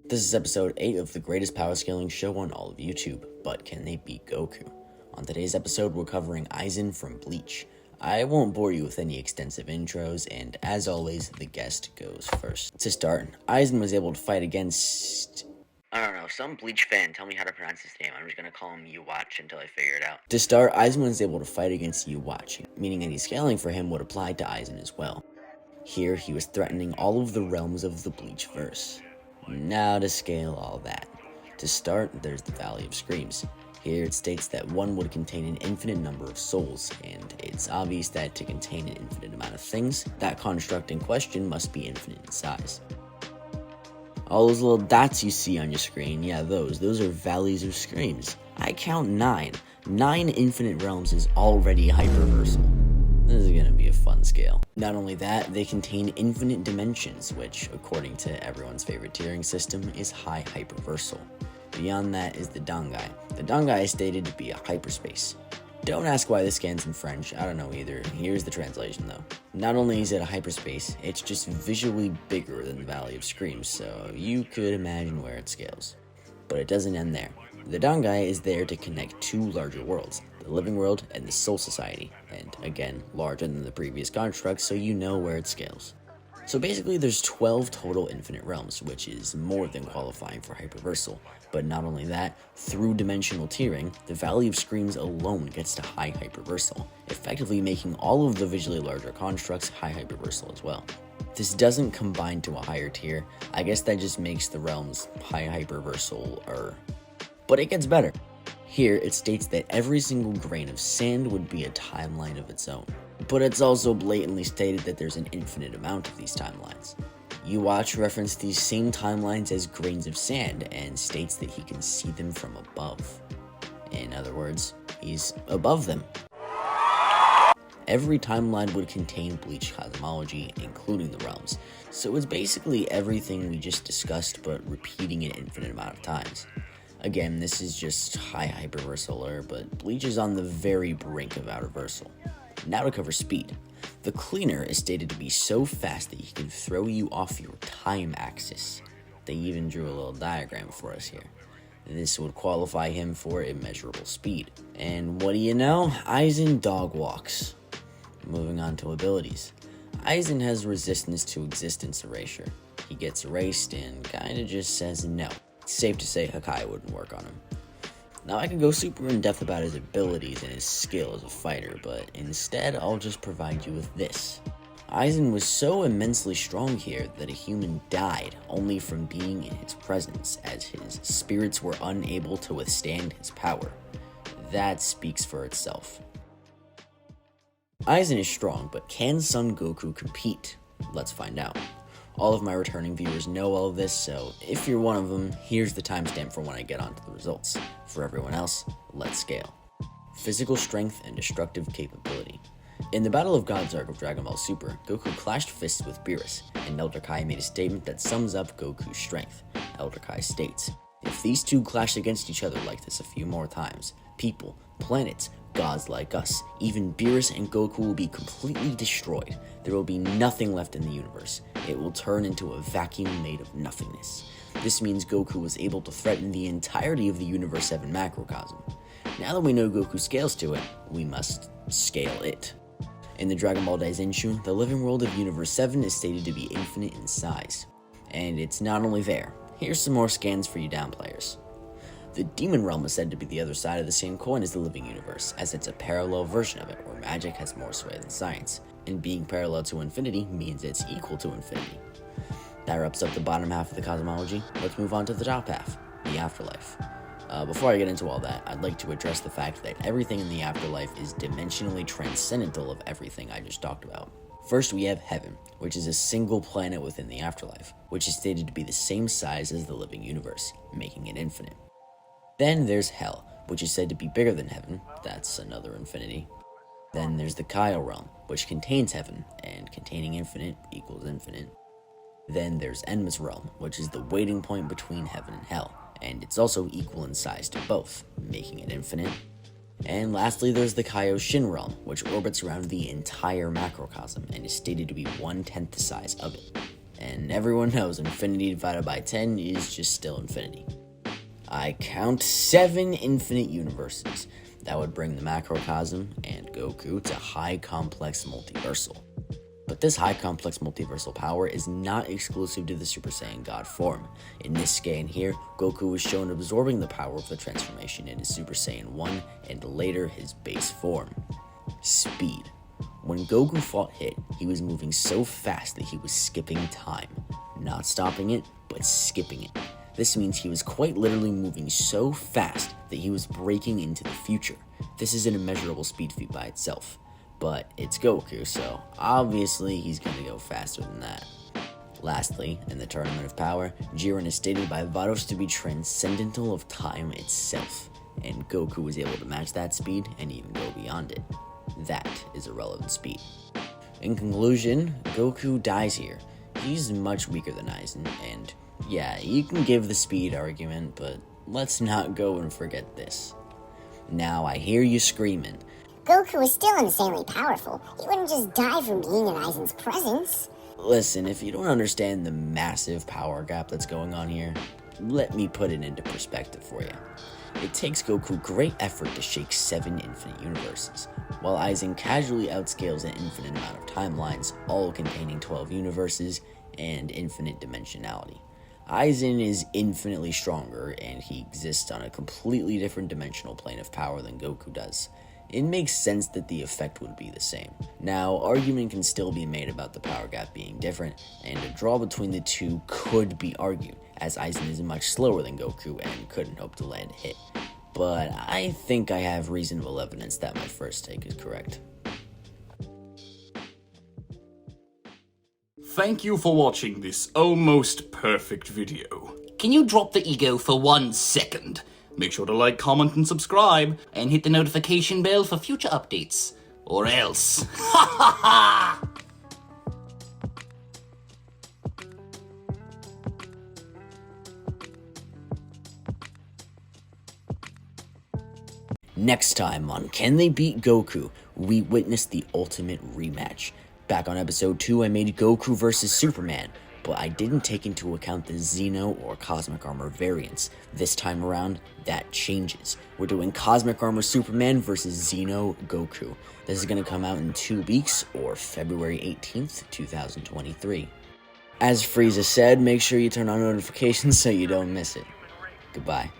This is episode 8 of the greatest power scaling show on all of YouTube, but can they beat Goku? On today's episode, we're covering Aizen from Bleach. I won't bore you with any extensive intros, and as always, the guest goes first. To start, Aizen was able to fight against... I don't know, some Bleach fan tell me how to pronounce his name. I'm just gonna call him Yuwatch until I figure it out. To start, Aizen was able to fight against Yuwatch, meaning any scaling for him would apply to Aizen as well. Here, he was threatening all of the realms of the Bleach verse. Now to scale all that. To start, there's the Valley of Screams. Here it states that one would contain an infinite number of souls, and it's obvious that to contain an infinite amount of things, that construct in question must be infinite in size. All those little dots you see on your screen, yeah, those are Valleys of Screams. I count 9. 9 infinite realms is already hyperversal. This is gonna be a fun scale. Not only that, they contain infinite dimensions, which, according to everyone's favorite tiering system, is high hyperversal. Beyond that is the Dangai. The Dangai is stated to be a hyperspace. Don't ask why this scan's in French, I don't know either. Here's the translation though. Not only is it a hyperspace, it's just visually bigger than the Valley of Screams, so you could imagine where it scales. But it doesn't end there. The Dangai is there to connect two larger worlds, the living world and the soul society, and again, larger than the previous construct, so you know where it scales. So basically there's 12 total infinite realms, which is more than qualifying for hyperversal. But not only that, through dimensional tiering, the Valley of Screams alone gets to high hyperversal, effectively making all of the visually larger constructs high hyperversal as well. This doesn't combine to a higher tier, I guess that just makes the realms high hyperversal-er. But it gets better. Here, it states that every single grain of sand would be a timeline of its own. But it's also blatantly stated that there's an infinite amount of these timelines. Yuwatch referenced these same timelines as grains of sand and states that he can see them from above. In other words, he's above them. Every timeline would contain Bleach cosmology, including the realms, so it's basically everything we just discussed but repeating an infinite amount of times. Again, this is just high hyperversal, but Bleach is on the very brink of outerversal. Now to cover speed. The Cleaner is stated to be so fast that he can throw you off your time axis. They even drew a little diagram for us here. This would qualify him for immeasurable speed. And what do you know? Aizen dog walks. Moving on to abilities. Aizen has resistance to existence erasure. He gets erased and kinda just says no. It's safe to say Hakai wouldn't work on him. Now I can go super in depth about his abilities and his skill as a fighter, but instead I'll just provide you with this. Aizen was so immensely strong here that a human died only from being in his presence, as his spirits were unable to withstand his power. That speaks for itself. Aizen is strong, but can Son Goku compete? Let's find out. All of my returning viewers know all of this, so if you're one of them, here's the timestamp for when I get onto the results. For everyone else, let's scale. Physical strength and destructive capability. In the Battle of Gods arc of Dragon Ball Super, Goku clashed fists with Beerus, and Elder Kai made a statement that sums up Goku's strength. Elder Kai states, "If these two clash against each other like this a few more times, people, planets, gods like us, even Beerus and Goku will be completely destroyed. There will be nothing left in the universe. It will turn into a vacuum made of nothingness." This means Goku was able to threaten the entirety of the Universe 7 macrocosm. Now that we know Goku scales to it, we must scale it. In the Dragon Ball Daizenshu, the living world of Universe 7 is stated to be infinite in size. And it's not only there. Here's some more scans for you down players. The Demon Realm is said to be the other side of the same coin as the living universe, as it's a parallel version of it where magic has more sway than science, and being parallel to infinity means it's equal to infinity. That wraps up the bottom half of the cosmology. Let's move on to the top half, the afterlife. Before I get into all that, I'd like to address the fact that everything in the afterlife is dimensionally transcendental of everything I just talked about. First, we have Heaven, which is a single planet within the afterlife, which is stated to be the same size as the living universe, making it infinite. Then there's Hell, which is said to be bigger than Heaven. That's another infinity. Then there's the Kyle realm, which contains Heaven, and containing infinite equals infinite. Then there's Enma's realm, which is the waiting point between Heaven and Hell, and it's also equal in size to both, making it infinite. And lastly, there's the Kaioshin realm, which orbits around the entire macrocosm and is stated to be 1/10 the size of it. and everyone knows infinity divided by 10 is just still infinity. I count 7 infinite universes. That would bring the macrocosm and Goku to high complex multiversal. But this high complex multiversal power is not exclusive to the Super Saiyan God form. In this scan here, Goku was shown absorbing the power of the transformation in his Super Saiyan 1 and later his base form. Speed. When Goku fought Hit, he was moving so fast that he was skipping time. Not stopping it, but skipping it. This means he was quite literally moving so fast that he was breaking into the future. This is an immeasurable speed feat by itself. But it's Goku, so obviously he's gonna go faster than that. Lastly, in the Tournament of Power, Jiren is stated by Vados to be transcendental of time itself, and Goku was able to match that speed and even go beyond it. That is irrelevant speed. In conclusion, Goku dies here. He's much weaker than Aizen, and yeah, you can give the speed argument, but let's not go and forget this. Now I hear you screaming, Goku is still insanely powerful. He wouldn't just die from being in Aizen's presence. Listen, if you don't understand the massive power gap that's going on here, let me put it into perspective for you. It takes Goku great effort to shake 7 infinite universes, while Aizen casually outscales an infinite amount of timelines, all containing 12 universes and infinite dimensionality. Aizen is infinitely stronger, and he exists on a completely different dimensional plane of power than Goku does. It makes sense that the effect would be the same. Now, argument can still be made about the power gap being different, and a draw between the two could be argued, as Aizen is much slower than Goku and couldn't hope to land a hit. But I think I have reasonable evidence that my first take is correct. Thank you for watching this almost perfect video. Can you drop the ego for 1 second? Make sure to like, comment, and subscribe. And hit the notification bell for future updates. Or else. Ha ha ha! Next time on Can They Beat Goku, we witness the ultimate rematch. Back on episode 2, I made Goku vs. Superman, but I didn't take into account the Xeno or Cosmic Armor variants. This time around, that changes. We're doing Cosmic Armor Superman versus Xeno Goku. This is going to come out in 2 weeks, or February 18th, 2023. As Frieza said, make sure you turn on notifications so you don't miss it. Goodbye.